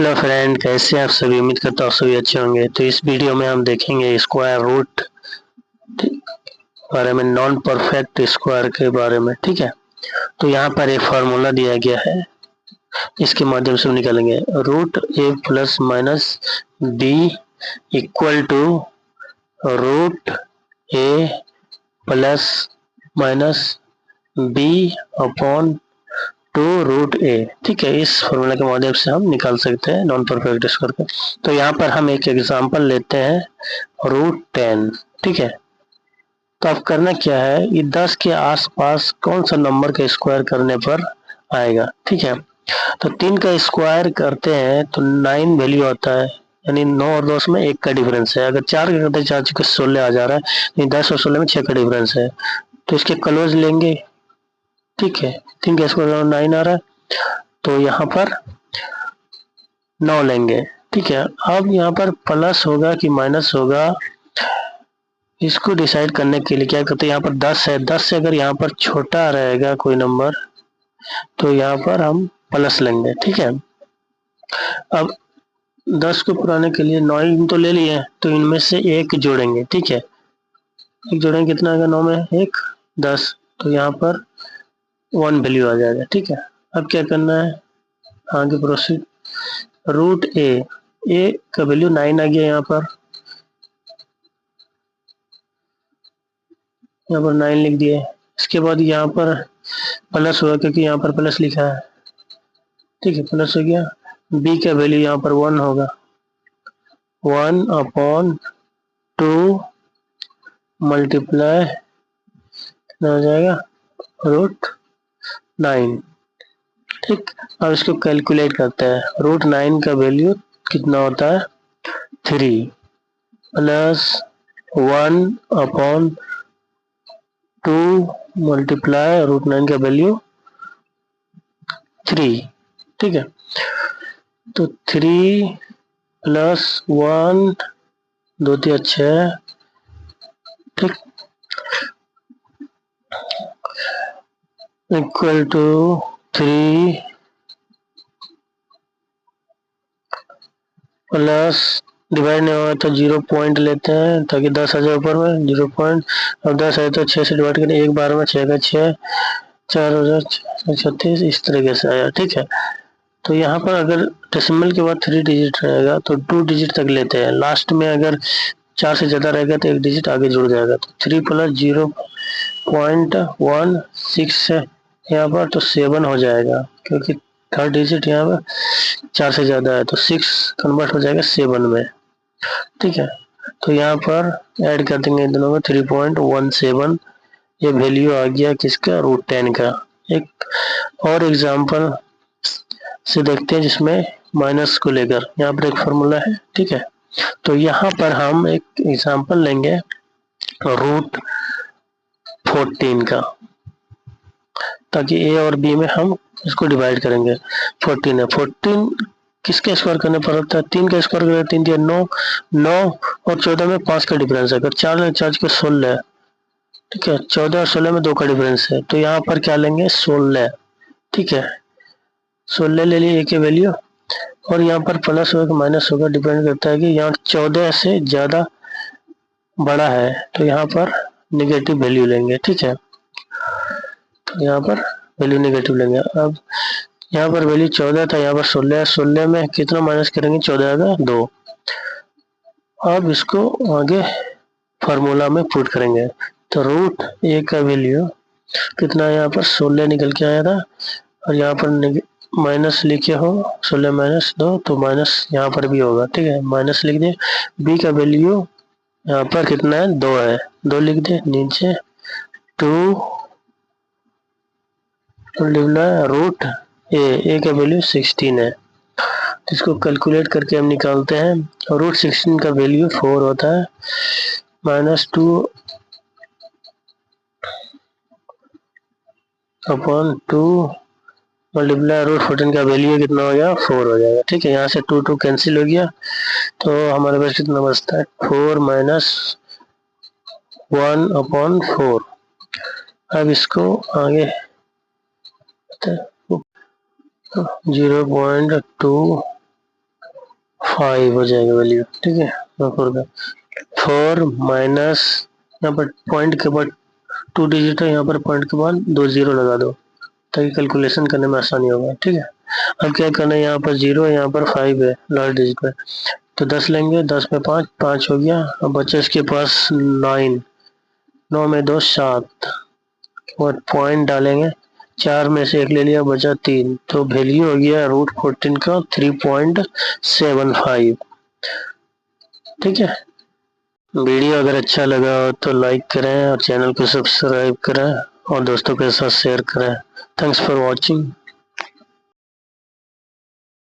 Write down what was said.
Hello friend, कैसे हैं आप सभी। उम्मीद करता हूँ सभी अच्छे होंगे। तो इस वीडियो में हम देखेंगे स्क्वायर रूट बारे में, नॉन परफेक्ट स्क्वायर के बारे में। ठीक है, तो यहाँ पर एक फार्मूला दिया गया है, इसके माध्यम से हम निकालेंगे root A plus minus B equal to root A plus minus B upon two root A. ठीक है, इस फॉर्मूला के माध्यम से हम निकाल सकते हैं नॉन परफेक्ट स्क्वायर को। तो यहाँ पर हम एक एग्जांपल लेते हैं रूट 10। ठीक है, तो अब करना क्या है, ये 10 के आसपास कौन सा नंबर का स्क्वायर करने पर आएगा। ठीक है, तो 3 का स्क्वायर करते हैं तो 9 वैल्यू आता है, यानी 9 और 10 में 1 का डिफरेंस है। अगर 4 का करते हैं 4 चुके 16 आ जा रहा है, 10 और 16 में 6 का डिफरेंस है, तो इसके क्लोज लेंगे। ठीक है, 3 का स्क्वायर 9 आ रहा है, तो यहाँ पर 9 लेंगे। ठीक है, अब यहाँ पर प्लस होगा कि माइनस होगा, इसको डिसाइड करने के लिए क्या करते हैं, यहाँ पर 10 है, 10 से अगर यहाँ पर छोटा रहेगा कोई नंबर तो यहाँ पर हम प्लस लेंगे। ठीक है, अब 10 को पुराने के लिए 9 तो ले लिए, तो इनमें से एक जोड़ेंगे। ठीक है, एक जोड़ेंगे, कितना आएगा 9 में 1 10, तो यहाँ पर 1 वैल्यू आ जाएगा। ठीक है, अब क्या करना है, आगे प्रोसीड। रूट ए का वैल्यू 9 आ गया, यहाँ पर 9 लिख दिए। इसके बाद यहाँ पर प्लस हुआ, क्योंकि यहाँ पर प्लस लिखा है। ठीक है, प्लस हो गया। बी का वैल्यू यहाँ पर 1 होगा, 1 अपॉन 2 मल्टीप्लाई कितना हो जाएगा रूट 9। ठीक, अब इसको कैलकुलेट करते हैं। रूट 9 का वैल्यू कितना होता है 3 प्लस 1 अपॉन 2 मल्टीप्लाई रूट 9 का वैल्यू 3। ठीक है, तो 3 प्लस 1 2 3 6। ठीक, इक्वल टू 3 प्लस डिवाइड नहीं होगा तो 0 पॉइंट लेते हैं, ताकि 10 आ जाए ऊपर में 0 पॉइंट। अब 10 है तो 6 से डिवाइड करें, एक बार में 6 का 6 4,36 इस तरीके से आया। ठीक है, तो यहाँ पर अगर डेसिमल के बाद 3 डिजिट रहेगा तो 2 डिजिट तक लेते हैं। लास्ट में अगर 4 से ज़्यादा रहेगा तो 1 डिजिट आगे जुड़ जाएगा, तो 3 प्लस 0.16 है यहाँ पर, तो 7 हो जाएगा, क्योंकि थर्ड डिजिट यहाँ पर 4 से ज़्यादा है, तो 6 कन्वर्ट हो जाएगा 7 में। ठीक है, तो यहाँ पर ऐड कर देंगे इन दोनों में 3.17, ये वैल्यू आ गया किसका, रूट 10 का। एक और एग्जांपल से देखते हैं जिसमें माइनस को लेकर यहाँ पर एक फॉर्मूला है। ठीक है, तो यहाँ पर हम एक एग्जांपल लेंगे रूट 14 का, ताकि ए और बी में हम इसको डिवाइड करेंगे। 14 है, 14 किसके स्क्वायर करने पर होता है, 3 का स्क्वायर करें 3 दिया 9, 9 और 14 में 5 का डिफरेंस है। अगर 4 4 के 16। ठीक है, 14 और 16 में 2 का डिफरेंस है, तो यहाँ पर क्या लेंगे 16। ठीक है, 16 ले लिए ए की वैल्यू, और यहाँ पर प्लस होगा माइनस होगा, डिपेंड करता है कि यहाँ 14 से ज़्यादा बड़ा है, तो यहाँ पर नेगेटिव वैल्यू लेंगे। ठीक है, तो यहाँ पर वैल्यू नेगेटिव लेंगे। अब यहाँ पर वैल्यू 14 था, यहाँ पर 16 है, 16 में कितना माइनस करेंगे, 14 आएगा 2। अब इसको आगे फार्मूला में पुट करेंगे, तो रूट ए का वैल्यू कितना है, यहाँ पर 16 निकल के आया था, और यहाँ पर माइनस लिखे हो 16 माइनस 2, तो माइनस यहाँ पर भी होगा। ठीक है, माइनस लिख दे। बी का वैल्यू यहाँ पर कितना है 2 है, 2 लिख दे नीचे, 2 रूट ए का वैल्यू 16 है। इसको कैलकुलेट करके हम निकालते हैं, रूट 16 का वैल्यू 4 होता है, -2 अपॉन 2 मल्टीप्लाई रूट 14 का वैल्यू कितना हो गया 4 हो जाएगा। ठीक है, यहाँ से 2 2 कैंसिल हो गया, तो हमारे पास कितना बचता है 4 माइनस 1 अपॉन 4। अब इसको आगे 0.2 5 हो जाएगा वैल्यू, ठीक है। 4 माइनस, यहाँ पर पॉइंट के बाद 2 डिजिट है, यहाँ पर पॉइंट के बाद 2 जीरो लगा दो ताकि कैलकुलेशन करने में आसानी होगा, ठीक है। अब क्या करना है, यहाँ पर 0 है, यहाँ पर 5 है लास्ट डिजिट पे, तो 10 लेंगे, 10 में 5, 5 हो गया। अब बच्चे इसके पास 9, 9 में 2 7, और पॉइंट डालेंगे, 4 में से 1 ले लिया, बचा 3, तो वैल्यू हो गया √14 का 3.75, ठीक है। वीडियो अगर अच्छा लगा हो तो लाइक करें और चैनल को सब्सक्राइब करें और दोस्तों के साथ शेयर करें। Thanks for watching.